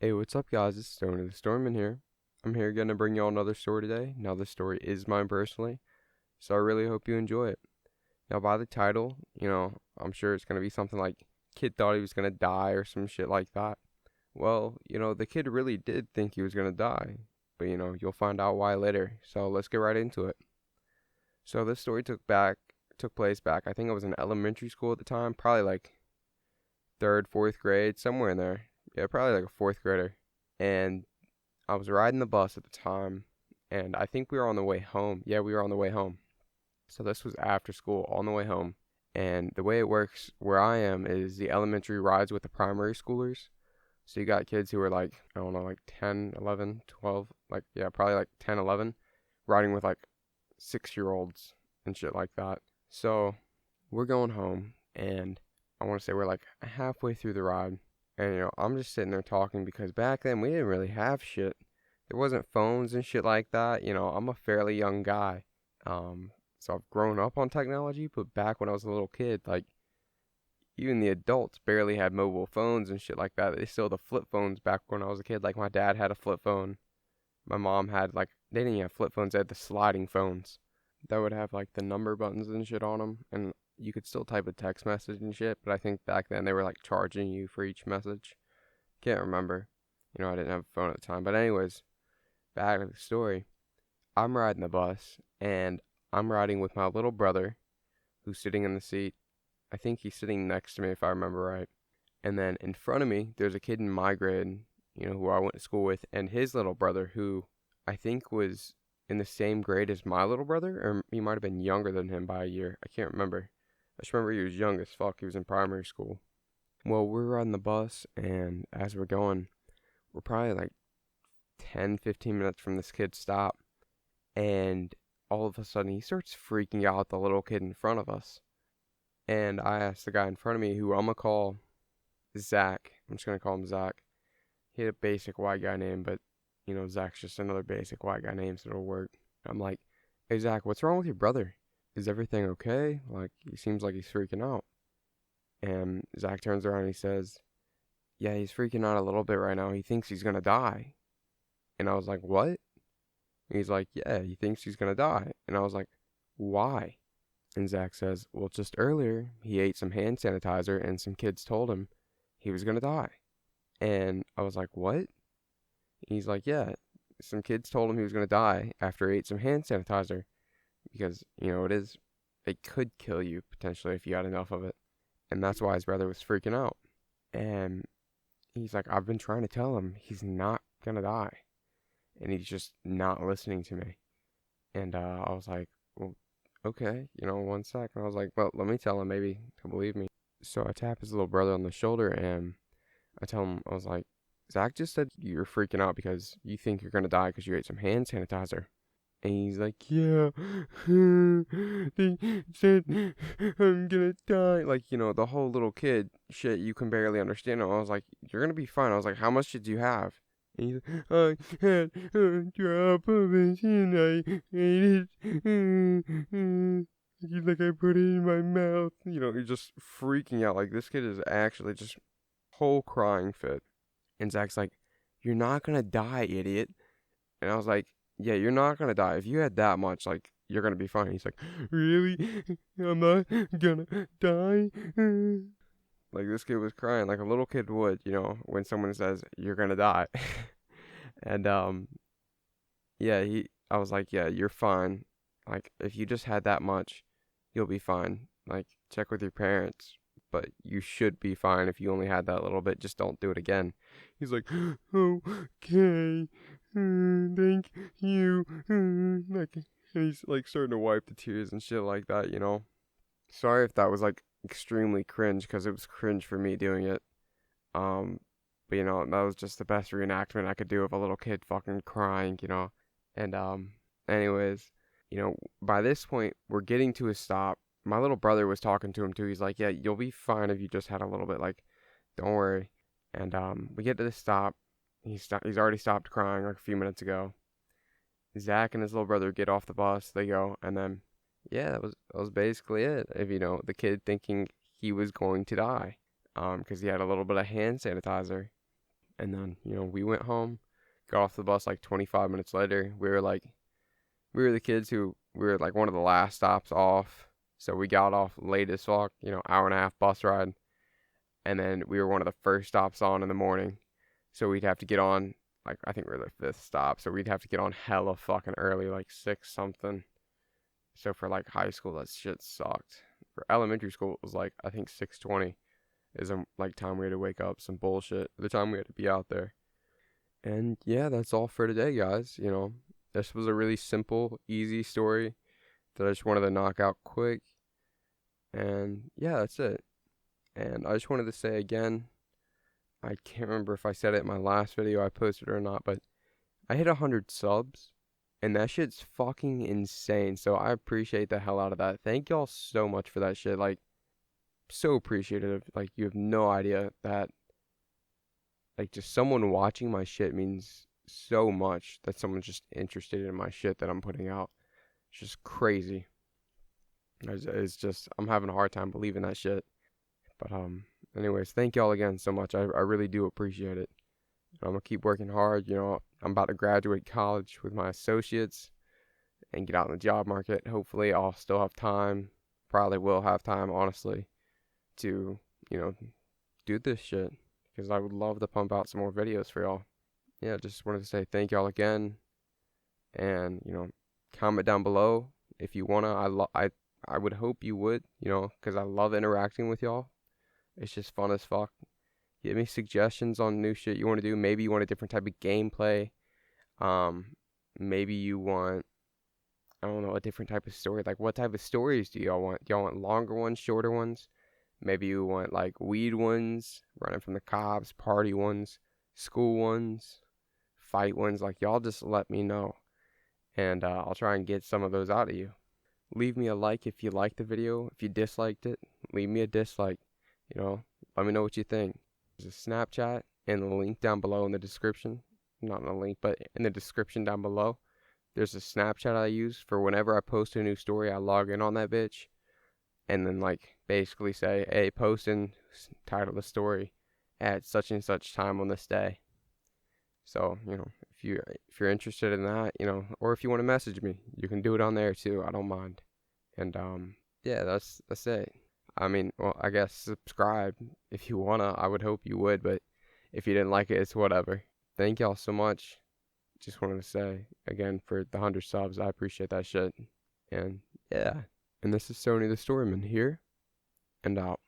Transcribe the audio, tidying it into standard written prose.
Hey, what's up, guys? It's Stoney The Storyman here. I'm here gonna bring y'all another story today. Now, this story is mine personally, so I really hope you enjoy it. Now, by the title, I'm sure it's gonna be something like kid thought he was gonna die or some shit like that. Well, the kid really did think he was gonna die, but you'll find out why later. So let's get right into it. So this story took place back. I think I was in elementary school at the time, probably like third, fourth grade, somewhere in there. Yeah, probably like a fourth grader. And I was riding the bus at the time, and I think we were on the way home. Yeah, we were on the way home. So this was after school, on the way home. And the way it works where I am is the elementary rides with the primary schoolers. So you got kids who are like, I don't know, like 10, 11, 12, like, yeah, probably like 10, 11, riding with like 6 year olds and shit like that. So we're going home, and I want to say we're like halfway through the ride. And, I'm just sitting there talking because back then we didn't really have shit. There wasn't phones and shit like that. I'm a fairly young guy. So I've grown up on technology, but back when I was a little kid, like, even the adults barely had mobile phones and shit like that. They still had the flip phones back when I was a kid. Like, my dad had a flip phone. My mom had, like, they didn't even have flip phones, they had the sliding phones that would have, like, the number buttons and shit on them. And you could still type a text message and shit, but I think back then they were, like, charging you for each message. Can't remember. I didn't have a phone at the time. But anyways, back to the story. I'm riding the bus, and I'm riding with my little brother, who's sitting in the seat. I think he's sitting next to me, if I remember right. And then in front of me, there's a kid in my grade, who I went to school with, and his little brother, who I think was in the same grade as my little brother, or he might have been younger than him by a year. I can't remember. I just remember he was young as fuck. He was in primary school. Well, we're riding the bus, and as we're going, we're probably like 10, 15 minutes from this kid's stop, and all of a sudden he starts freaking out the little kid in front of us. And I asked the guy in front of me, who I'm gonna call Zach. I'm just gonna call him Zach. He had a basic white guy name, but Zach's just another basic white guy name, so it'll work. I'm like, hey Zach, what's wrong with your brother? Is everything okay? Like, he seems like he's freaking out. And Zach turns around and he says, yeah, he's freaking out a little bit right now. He thinks he's gonna die. And I was like, what? And he's like, yeah, he thinks he's gonna die. And I was like, why? And Zach says, well, just earlier, he ate some hand sanitizer and some kids told him he was gonna die. And I was like, what? And he's like, yeah, some kids told him he was gonna die after he ate some hand sanitizer. Because, it could kill you potentially if you had enough of it. And that's why his brother was freaking out. And he's like, I've been trying to tell him he's not gonna die. And he's just not listening to me. And I was like, well, okay, 1 second. I was like, well, let me tell him, maybe he'll believe me. So I tap his little brother on the shoulder, and I tell him, I was like, Zach just said you're freaking out because you think you're gonna die because you ate some hand sanitizer. And he's like, yeah, they said I'm gonna die. Like, the whole little kid shit you can barely understand. I was like, you're gonna be fine. I was like, how much did you have? And he's like, I had a drop of it and I ate it. He's like, I put it in my mouth. He's just freaking out. Like, this kid is actually just whole crying fit. And Zach's like, you're not gonna die, idiot. And I was like, yeah, you're not gonna die. If you had that much, like, you're gonna be fine. He's like, really? I'm not gonna die? Like, this kid was crying like a little kid would, when someone says you're gonna die. And yeah, I was like, yeah, you're fine. Like, if you just had that much, you'll be fine. Like, check with your parents, but you should be fine if you only had that little bit. Just don't do it again. He's like, okay, thank you. Like, and he's like starting to wipe the tears and shit like that. Sorry if that was like extremely cringe, because it was cringe for me doing it. Um, but that was just the best reenactment I could do of a little kid fucking crying. And anyways, by this point we're getting to a stop. My little brother was talking to him too. He's like, yeah, you'll be fine if you just had a little bit. Like, don't worry. And we get to the stop. He's already stopped crying like a few minutes ago. Zach and his little brother get off the bus. They go, and then yeah, that was basically it. If the kid thinking he was going to die, because he had a little bit of hand sanitizer. And then, we went home, got off the bus like 25 minutes later. We were the kids who, we were like one of the last stops off. So we got off late as fuck, hour and a half bus ride. And then we were one of the first stops on in the morning. So we'd have to get on, like, I think we were the fifth stop. So we'd have to get on hella fucking early, like 6 something. So for like high school, that shit sucked. For elementary school, it was like, I think 6:20 is like time we had to wake up, some bullshit. The time we had to be out there. And yeah, that's all for today, guys. This was a really simple, easy story that I just wanted to knock out quick. And yeah, that's it. And I just wanted to say again, I can't remember if I said it in my last video I posted or not, but I hit 100 subs. And that shit's fucking insane. So I appreciate the hell out of that. Thank y'all so much for that shit. Like, so appreciative. Like, you have no idea that, like, just someone watching my shit means so much, that someone's just interested in my shit that I'm putting out. It's just crazy. It's just, I'm having a hard time believing that shit. But, anyways, thank y'all again so much. I really do appreciate it. I'm gonna keep working hard. I'm about to graduate college with my associates and get out in the job market. Hopefully, I'll still have time. Probably will have time, honestly, to, do this shit. Because I would love to pump out some more videos for y'all. Yeah, just wanted to say thank y'all again. And, comment down below if you wanna. I would hope you would, because I love interacting with y'all. It's just fun as fuck. Give me suggestions on new shit you want to do. Maybe you want a different type of gameplay. Maybe you want, I don't know, a different type of story. Like, what type of stories do y'all want? Do y'all want longer ones, shorter ones? Maybe you want, like, weed ones, running from the cops, party ones, school ones, fight ones. Like, y'all just let me know. And I'll try and get some of those out of you. Leave me a like if you liked the video. If you disliked it, leave me a dislike. Let me know what you think. There's a Snapchat and the link down below in the description. Not in the link, but in the description down below. There's a Snapchat I use for whenever I post a new story. I log in on that bitch and then, like, basically say, hey, post and title the story at such and such time on this day. So, if you're interested in that, or if you want to message me, you can do it on there too. I don't mind. And yeah, that's it. I mean, well, I guess subscribe if you wanna. I would hope you would, but if you didn't like it, it's whatever. Thank y'all so much. Just wanted to say again, for the 100 subs, I appreciate that shit. And yeah, and this is Stoney the Storyman here and out.